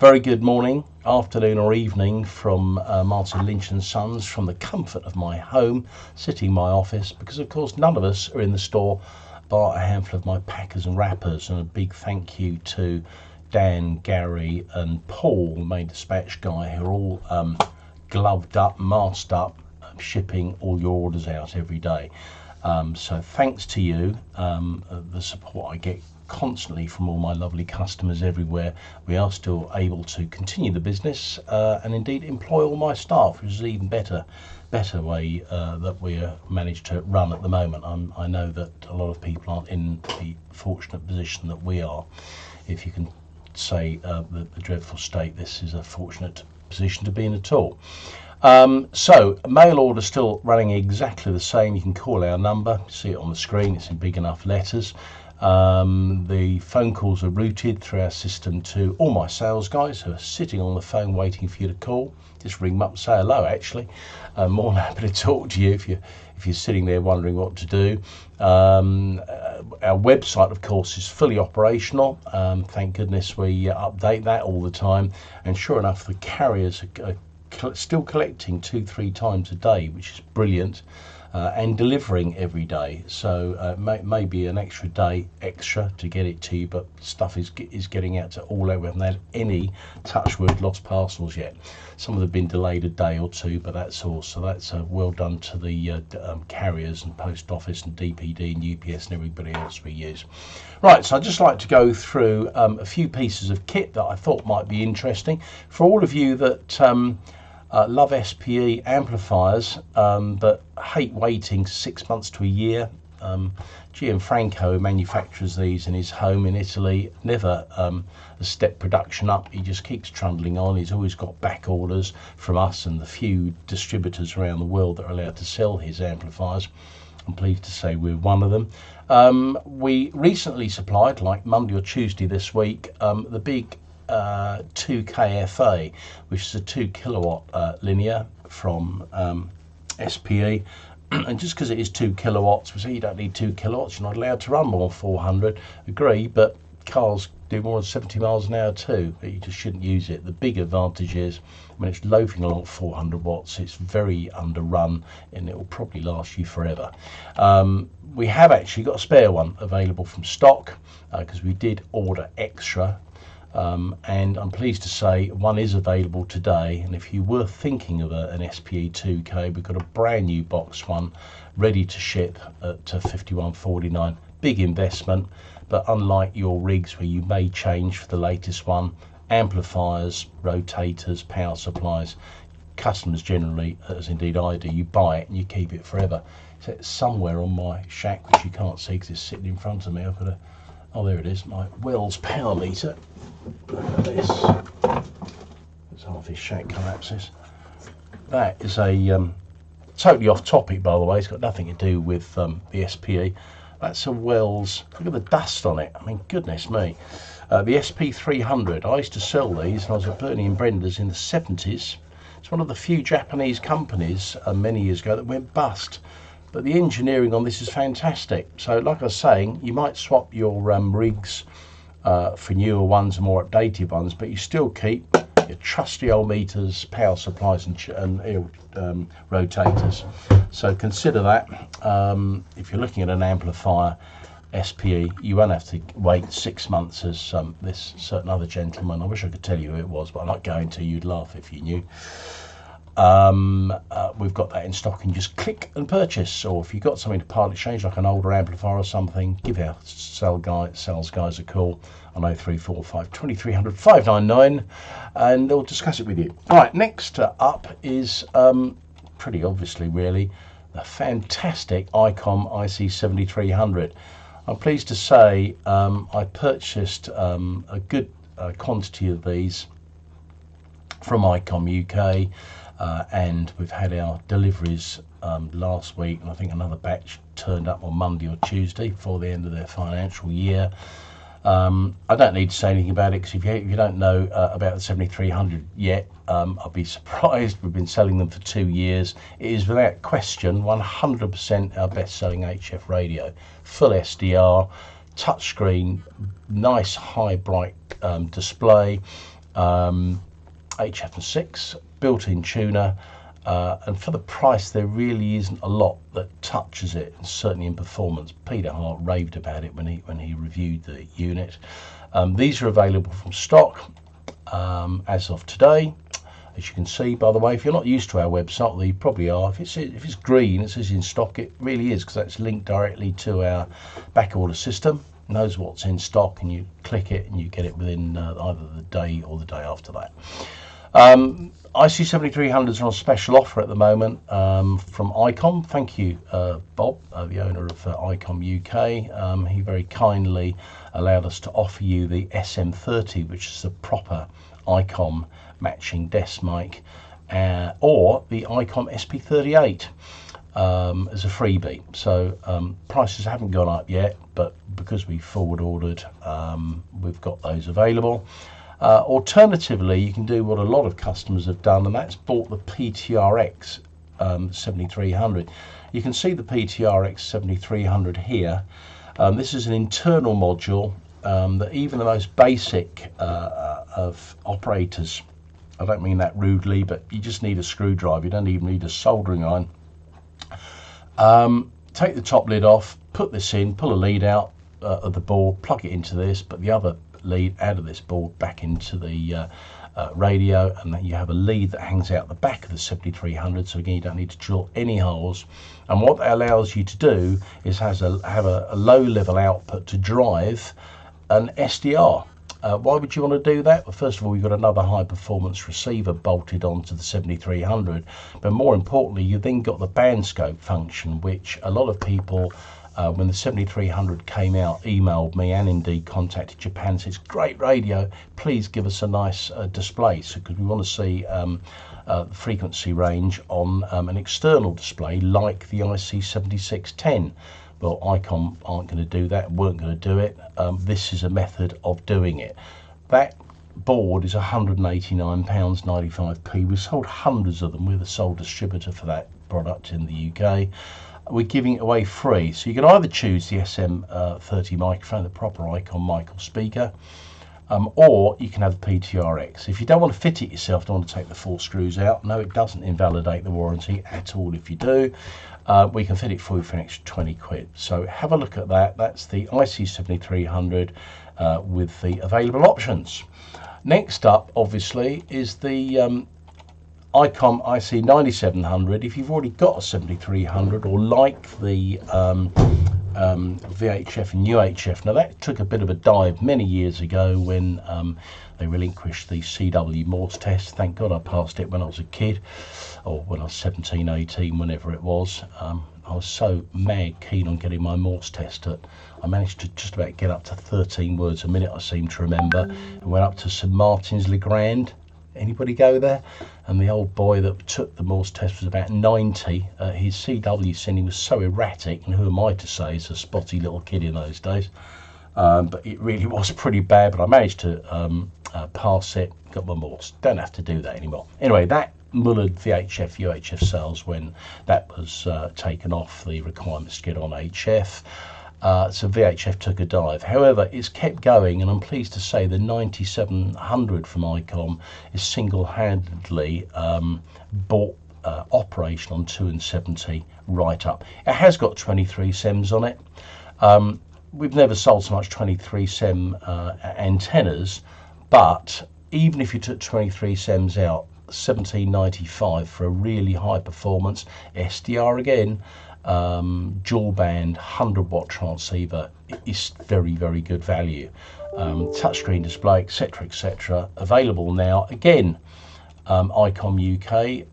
Very good morning, afternoon or evening from Martin Lynch and Sons from the comfort of my home, sitting in my office, because of course none of us are in the store bar a handful of my packers and wrappers. And a big thank you to Dan, Gary and Paul, the main dispatch guy, who are all gloved up, masked up, shipping all your orders out every day. So thanks to you, the support I get constantly from all my lovely customers everywhere. We are still able to continue the business and indeed employ all my staff, which is an even better way that we managed to run at the moment. I know that a lot of people aren't in the fortunate position that we are. If you can say the dreadful state, this is a fortunate position to be in at all. So mail order still running exactly the same. You can call our number, see it on the screen, it's in big enough letters. The phone calls are routed through our system to all my sales guys who are sitting on the phone waiting for you to call. Just ring them up and say hello. Actually, more than happy to talk to you if you're sitting there wondering what to do. Our website, of course, is fully operational. Thank goodness we update that all the time. And sure enough, the carriers are still collecting 2-3 times a day, which is brilliant. And delivering every day, so maybe an extra day extra to get it to you, but stuff is getting out to all over. We haven't had any, touch wood, lost parcels yet. Some of them have been delayed a day or two, but that's all. So that's well done to the carriers and post office and DPD and UPS and everybody else we use. Right, so I'd just like to go through a few pieces of kit that I thought might be interesting for all of you that love SPE amplifiers but hate waiting 6 months to a year. Gianfranco manufactures these in his home in Italy, never a step production up. He just keeps trundling on. He's always got back orders from us and the few distributors around the world that are allowed to sell his amplifiers. I'm pleased to say we're one of them. We recently supplied, like Monday or Tuesday this week, the big 2KFA, which is a 2 kilowatt linear from SPE. And just because it is 2 kilowatts, we say you don't need 2 kilowatts, you're not allowed to run more than 400. Agree, but cars do more than 70 miles an hour too. You just shouldn't use it. The big advantage is when it's loafing along 400 watts, it's very underrun and it will probably last you forever. We have actually got a spare one available from stock because we did order extra. And I'm pleased to say one is available today, and if you were thinking of an SPE 2K, we've got a brand new box one ready to ship at $51.49. Big investment, but unlike your rigs where you may change for the latest one, amplifiers, rotators, power supplies, customers generally, as indeed I do, you buy it and you keep it forever. So it's somewhere on my shack, which you can't see because it's sitting in front of me. I've got a, oh there it is, my Wells power meter. Look at this. That's half his shack collapses. That is a totally off topic, by the way. It's got nothing to do with the SPE. That's a Wells. Look at the dust on it. I mean, goodness me. The SP300. I used to sell these when I was at Burney and Brenda's in the 70s. It's one of the few Japanese companies many years ago that went bust. But the engineering on this is fantastic. So like I was saying, you might swap your rigs for newer ones and more updated ones, but you still keep your trusty old meters, power supplies and rotators. So consider that. If you're looking at an amplifier SPE, you won't have to wait 6 months as this certain other gentleman. I wish I could tell you who it was, but I'm not going to. You'd laugh if you knew. We've got that in stock and just click and purchase. Or if you've got something to part exchange, like an older amplifier or something, give our sales guys a call on 0345 2300 599 and they'll discuss it with you. Right, next up is pretty obviously really the fantastic Icom IC-7300. I'm pleased to say I purchased a good quantity of these from Icom UK. And we've had our deliveries last week, and I think another batch turned up on Monday or Tuesday before the end of their financial year. I don't need to say anything about it, because if you don't know about the 7300 yet, I'll be surprised. We've been selling them for 2 years. It is without question 100% our best-selling HF radio. Full SDR, touchscreen, nice high bright display. HF6, built-in tuner, and for the price there really isn't a lot that touches it, and certainly in performance. Peter Hart raved about it when he reviewed the unit. These are available from stock as of today. As you can see, by the way, if you're not used to our website, well, you probably are. If it's green, it says in stock, it really is, because that's linked directly to our back order system. It knows what's in stock, and you click it and you get it within either the day or the day after that. IC-7300s are on special offer at the moment from Icom. Thank you, Bob, the owner of Icom UK. He very kindly allowed us to offer you the SM30, which is the proper Icom matching desk mic, or the Icom SP38 as a freebie. So prices haven't gone up yet, but because we forward ordered, we've got those available. Alternatively, you can do what a lot of customers have done, and that's bought the PTRX 7300. You can see the PTRX 7300 here. This is an internal module that even the most basic of operators, I don't mean that rudely, but you just need a screwdriver. You don't even need a soldering iron. Take the top lid off, put this in, pull a lead out of the board, plug it into this, put the other lead out of this board back into the radio, and then you have a lead that hangs out the back of the 7300. So again, you don't need to drill any holes, and what that allows you to do is have a low level output to drive an SDR. Why would you want to do that? Well, first of all, you've got another high performance receiver bolted onto the 7300, but more importantly, you've then got the band scope function, which a lot of people, when the 7300 came out, emailed me and indeed contacted Japan, says, great radio, please give us a nice display, because we want to see the frequency range on an external display like the IC-7610. Well, Icom aren't going to do that, weren't going to do it. This is a method of doing it. That board is £189.95. We sold hundreds of them. We're the sole distributor for that product in the UK. We're giving it away free. So you can either choose the SM30 microphone, the proper Icom mic or speaker, or you can have the PTRX. If you don't want to fit it yourself, don't want to take the 4 screws out, no, it doesn't invalidate the warranty at all if you do. We can fit it for you for an extra 20 quid. So have a look at that. That's the IC-7300 with the available options. Next up, obviously, is the Icom IC-9700. If you've already got a 7300 or like the VHF and UHF, now that took a bit of a dive many years ago when they relinquished the CW Morse test. Thank God I passed it when I was a kid, or when I was 17, 18, whenever it was. I was so mad keen on getting my Morse test that I managed to just about get up to 13 words a minute, I seem to remember, and went up to St Martin's Le Grand. Anybody go there? And the old boy that took the Morse test was about 90. His CW sending was so erratic, and who am I to say, he's a spotty little kid in those days. But it really was pretty bad, but I managed to pass it, got my Morse. Don't have to do that anymore. Anyway, that mullered VHF, UHF sales when that was taken off the requirements to get on HF. So VHF took a dive. However, it's kept going, and I'm pleased to say the 9700 from Icom is single-handedly brought operation on 2 and 70 right up. It has got 23 SEMs on it. We've never sold so much 23 SEM antennas, but even if you took 23 SEMs out, $17.95 for a really high performance SDR again, dual band 100-watt transceiver is very, very good value. Touchscreen display, etc., available now. Again, Icom UK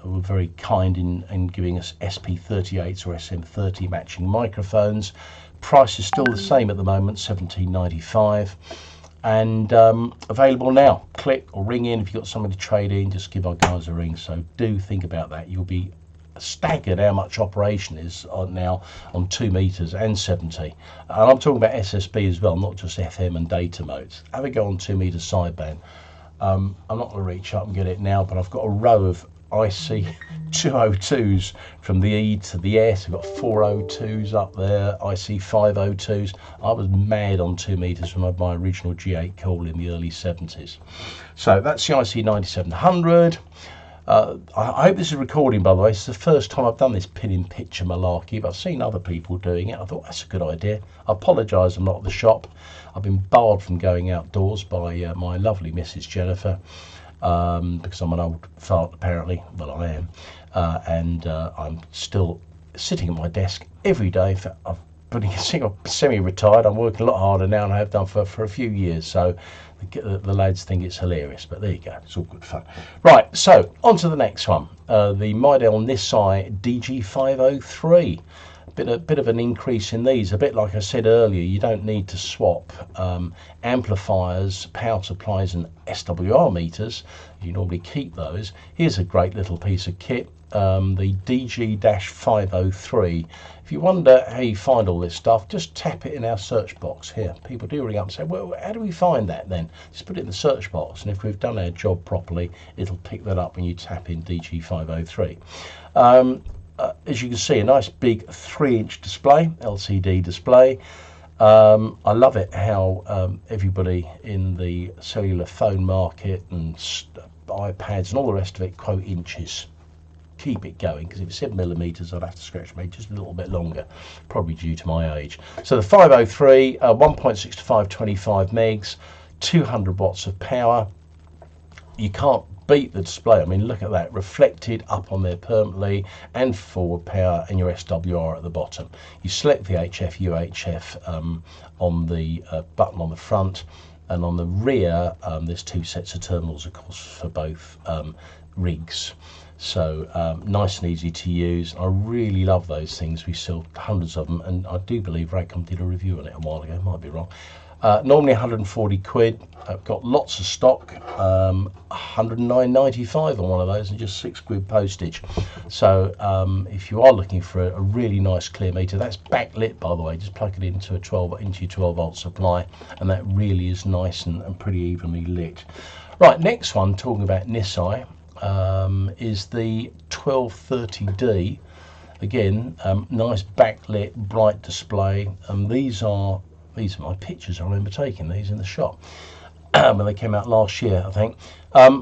were very kind in giving us SP38s or SM30 matching microphones. Price is still the same at the moment, $17.95. And available now. Click or ring in if you've got something to trade in, just give our guys a ring. So do think about that. You'll be staggered how much operation is now on 2 meters and 70. And I'm talking about SSB as well, not just FM and data modes. Have a go on 2 meter sideband. I'm not going to reach up and get it now, but I've got a row of IC-202s from the E to the S. We've got 402s up there, IC-502s. I was mad on 2 meters from my original G8 coil in the early 70s. So that's the IC-9700. I hope this is recording, by the way. It's the first time I've done this pin-in-picture malarkey, but I've seen other people doing it. I thought that's a good idea. I apologise I'm not at the shop. I've been barred from going outdoors by my lovely Mrs. Jennifer because I'm an old fart, apparently. Well, I am. And I'm still sitting at my desk every day. In fact, I'm semi-retired. I'm working a lot harder now than I have done for a few years. So the lads think it's hilarious, but there you go, it's all good fun. Right, so on to the next one, the Midel Nisai DG503. A bit of an increase in these, a bit like I said earlier. You don't need to swap amplifiers, power supplies and SWR meters. You normally keep those. Here's a great little piece of kit, the DG-503. If you wonder how you find all this stuff, just tap it in our search box here. People do ring up and say, well, how do we find that then? Just put it in the search box, and if we've done our job properly, it'll pick that up when you tap in DG-503. As you can see, a nice big 3-inch display, LCD display. I love it how everybody in the cellular phone market and iPads and all the rest of it quote inches. Keep it going, because if it's 7mm, I'd have to scratch me just a little bit longer, probably due to my age. So the 503, 1.6 to 525 megs, 200 watts of power. You can't beat the display. I mean, look at that, reflected up on there permanently, and forward power, and your SWR at the bottom. You select the HF, UHF on the button on the front, and on the rear there's 2 sets of terminals, of course, for both rigs. So nice and easy to use. I really love those things. We sell hundreds of them, and I do believe Icom did a review on it a while ago, might be wrong. Normally 140 quid. I've got lots of stock, 109.95 on one of those, and just 6 quid postage. So if you are looking for a really nice clear meter, that's backlit, by the way. Just plug it into a 12 volt supply, and that really is nice and pretty evenly lit. Right, next one, talking about Nisai, is the 1230D. Again, nice backlit, bright display. These are my pictures. I remember taking these in the shop when they came out last year, I think.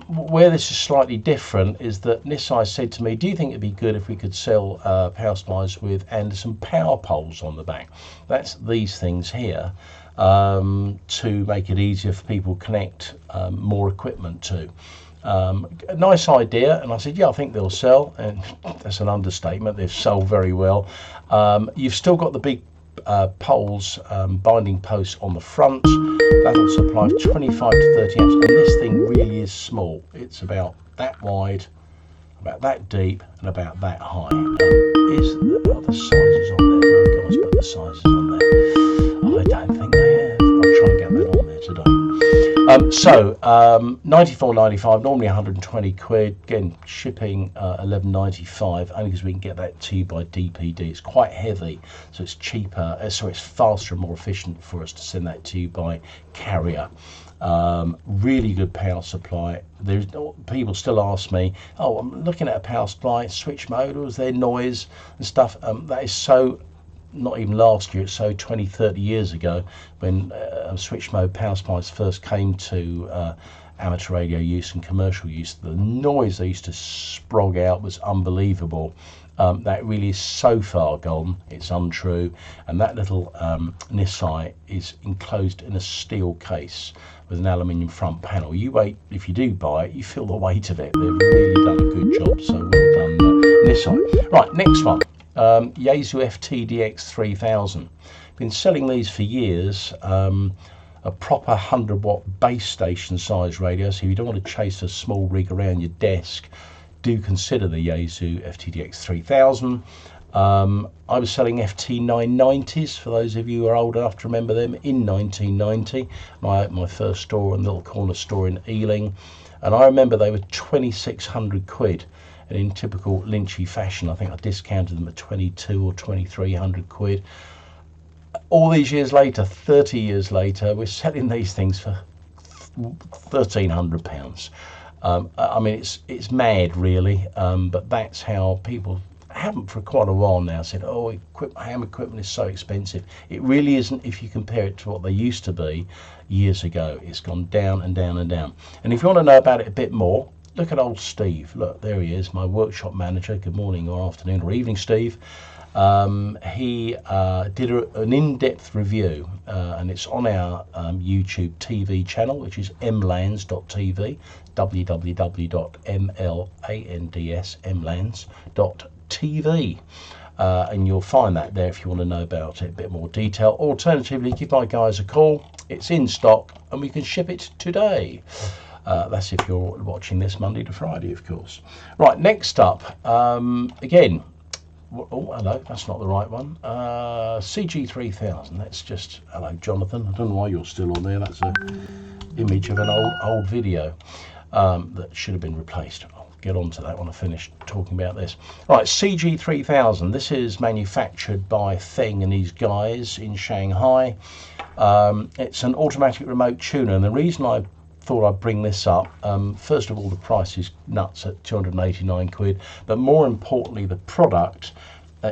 Where this is slightly different is that Nisai said to me, do you think it'd be good if we could sell power supplies with Anderson power poles on the back? That's these things here, to make it easier for people to connect more equipment to. A nice idea, and I said, yeah, I think they'll sell, and that's an understatement. They've sold very well. You've still got the big poles, binding posts on the front. That'll supply 25 to 30 amps, and this thing really is small. It's about that wide, about that deep, and about that high. Are the sizes on there? No, guys, put the sizes on there. I don't think they have. I'll try and get that on there today. So 94.95, normally 120 quid. Again, shipping 11.95, only because we can get that to you by DPD. It's quite heavy, so it's cheaper. So it's faster and more efficient for us to send that to you by carrier. Really good power supply. People still ask me, oh, I'm looking at a power supply, switch mode, or is there noise and stuff? That is so. Not even last year, it's so 20, 30 years ago when switch mode power supplies first came to amateur radio use and commercial use. The noise they used to sprog out was unbelievable. That really is so far gone, it's untrue. And that little Nisai is enclosed in a steel case with an aluminium front panel. If you do buy it, you feel the weight of it. They've really done a good job, so well done, Nisai. Right, next one. Yaesu FT DX 3000. Been selling these for years. A proper 100-watt base station size radio, so if you don't want to chase a small rig around your desk, do consider the Yaesu FT DX 3000. I was selling FT 990s, for those of you who are old enough to remember them, in 1990. My first store, a little corner store in Ealing, and I remember they were 2,600 quid. And in typical Lynchy fashion, I think I discounted them at 2,200 or 2,300 quid. All these years later, 30 years later, we're selling these things for £1,300. I mean, it's mad really, but that's how people haven't for quite a while now said, oh, ham equipment is so expensive. It really isn't if you compare it to what they used to be years ago. It's gone down and down and down. And if you want to know about it a bit more, look at old Steve. Look, there he is, my workshop manager. Good morning or afternoon or evening, Steve. He did an in-depth review, and it's on our YouTube TV channel, which is mlands.tv, www.mlands.tv, and you'll find that there if you want to know about it in a bit more detail. Alternatively, give my guys a call. It's in stock and we can ship it today. That's if you're watching this Monday to Friday, of course. Right, next up, again, oh, hello, that's not the right one. CG-3000, that's just, hello, Jonathan. I don't know why you're still on there. That's an image of an old video that should have been replaced. I'll get on to that when I finish talking about this. Right, CG-3000, this is manufactured by Feng and these guys in Shanghai. It's an automatic remote tuner, and the reason I thought I'd bring this up, first of all, the price is nuts at 289 quid, but more importantly, the product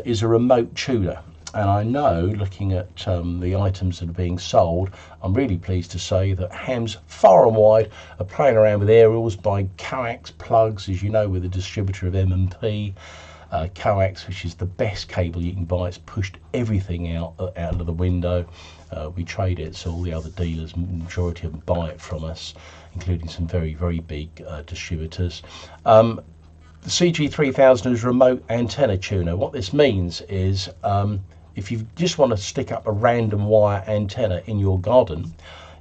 is a remote tuner. And I know, looking at the items that are being sold, I'm really pleased to say that hams far and wide are playing around with aerials, buying coax plugs, as you know, with a distributor of M&P. Coax, which is the best cable you can buy. It's pushed everything out of the window. We trade it, so all the other dealers, majority of them buy it from us, including some very, very big distributors. The CG-3000 is a remote antenna tuner. What this means is if you just want to stick up a random wire antenna in your garden,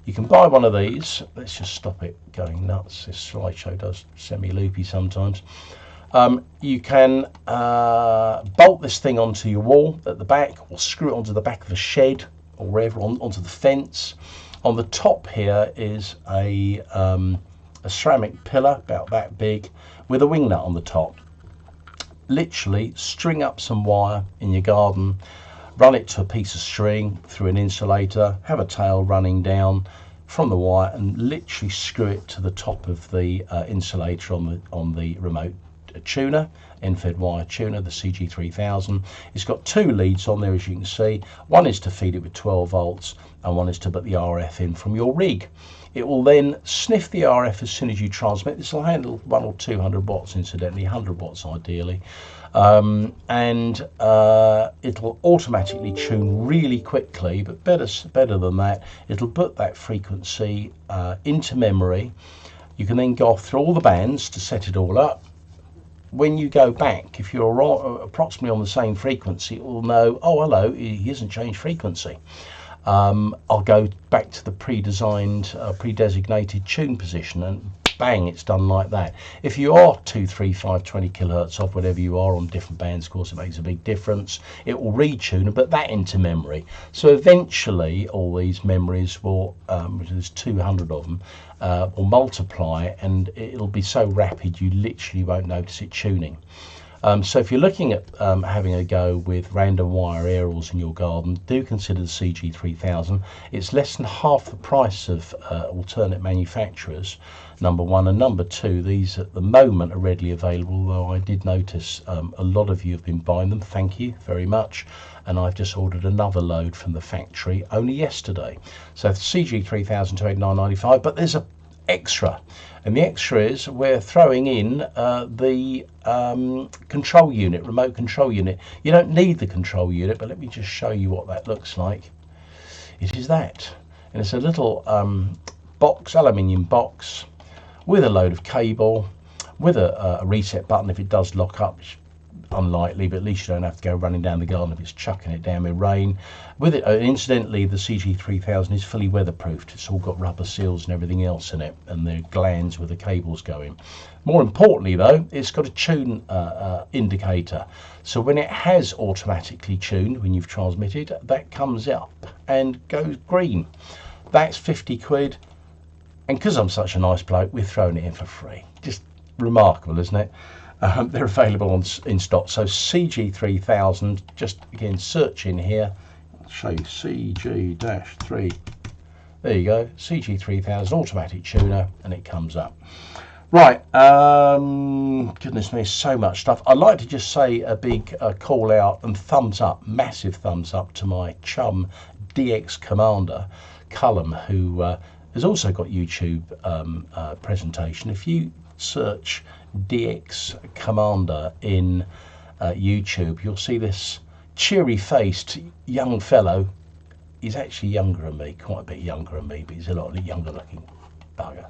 you can buy one of these. Let's just stop it going nuts. This slideshow does semi-loopy sometimes. You can bolt this thing onto your wall at the back, or screw it onto the back of a shed, or wherever, onto the fence. On the top here is a ceramic pillar about that big with a wing nut on the top. Literally string up some wire in your garden, run it to a piece of string through an insulator, have a tail running down from the wire, and literally screw it to the top of the insulator on the remote tuner, end-fed wire tuner, the CG-3000. It's got two leads on there, as you can see. One is to feed it with 12 volts and one is to put the RF in from your rig. It will then sniff the RF as soon as you transmit. This will handle 100 or 200 watts, incidentally, 100 watts ideally, and it'll automatically tune really quickly, but better than that, it'll put that frequency into memory. You can then go through all the bands to set it all up. When you go back, if you're approximately on the same frequency, it will know, oh, hello, he hasn't changed frequency. I'll go back to the pre-designed, pre-designated tune position, and bang, it's done like that. If you are 2, 3, 5, 20 kilohertz off, whatever you are on different bands, of course, it makes a big difference. It will retune and put that into memory. So eventually, all these memories will, there's 200 of them, will multiply, and it'll be so rapid you literally won't notice it tuning. So if you're looking at having a go with random wire aerials in your garden, do consider the CG-3000. It's less than half the price of alternate manufacturers, number one, and number two, these at the moment are readily available, though I did notice a lot of you have been buying them. Thank you very much. And I've just ordered another load from the factory only yesterday. So the CG-3000 to 89.95, but there's a extra, and the extra is we're throwing in the control unit, remote control unit. You don't need the control unit, but let me just show you what that looks like. It is that, and it's a little box, aluminium box, with a load of cable, with a reset button if it does lock up. Unlikely, but at least you don't have to go running down the garden if it's chucking it down with rain. With it, incidentally, the CG-3000 is fully weatherproofed. It's all got rubber seals and everything else in it, and the glands where the cables go in. More importantly, though, it's got a tune indicator. So when it has automatically tuned, when you've transmitted, that comes up and goes green. That's 50 quid. And because I'm such a nice bloke, we're throwing it in for free. Just remarkable, isn't it? They're available in stock. So CG-3000, just again search in here. I'll show you CG-3. There you go, CG-3000 automatic tuner, and it comes up. Right, goodness me, so much stuff. I'd like to just say a big call out and thumbs up, massive thumbs up to my chum DX Commander, Cullum, who has also got YouTube presentation. If you search DX Commander in YouTube, you'll see this cheery-faced young fellow. He's actually younger than me, quite a bit younger than me, but he's a lot younger looking bugger.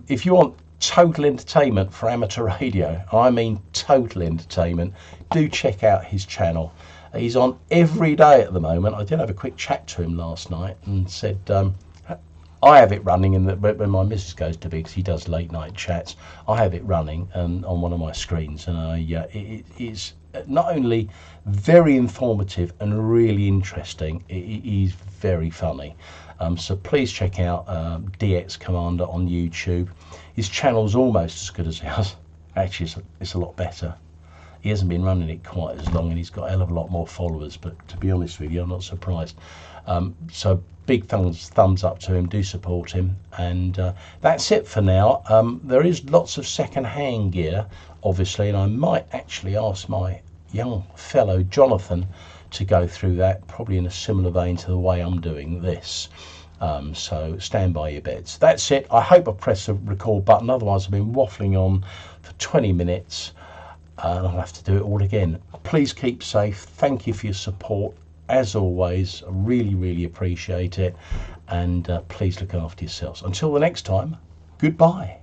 If you want total entertainment for amateur radio, I mean total entertainment, do check out his channel. He's on every day at the moment. I did have a quick chat to him last night and said, I have it running, and when my missus goes to bed, because he does late night chats, I have it running and on one of my screens, and it is not only very informative and really interesting, it is very funny. So please check out DX Commander on YouTube. His channel's almost as good as ours. Actually, it's a lot better. He hasn't been running it quite as long, and he's got a hell of a lot more followers, but to be honest with you, I'm not surprised. So big thumbs up to him, do support him, and that's it for now. There is lots of second-hand gear, obviously, and I might actually ask my young fellow Jonathan to go through that, probably in a similar vein to the way I'm doing this. So stand by your beds. That's it. I hope I press the record button, otherwise I've been waffling on for 20 minutes and I'll have to do it all again. Please keep safe. Thank you for your support. As always, I really appreciate it, and please look after yourselves. Until the next time, goodbye.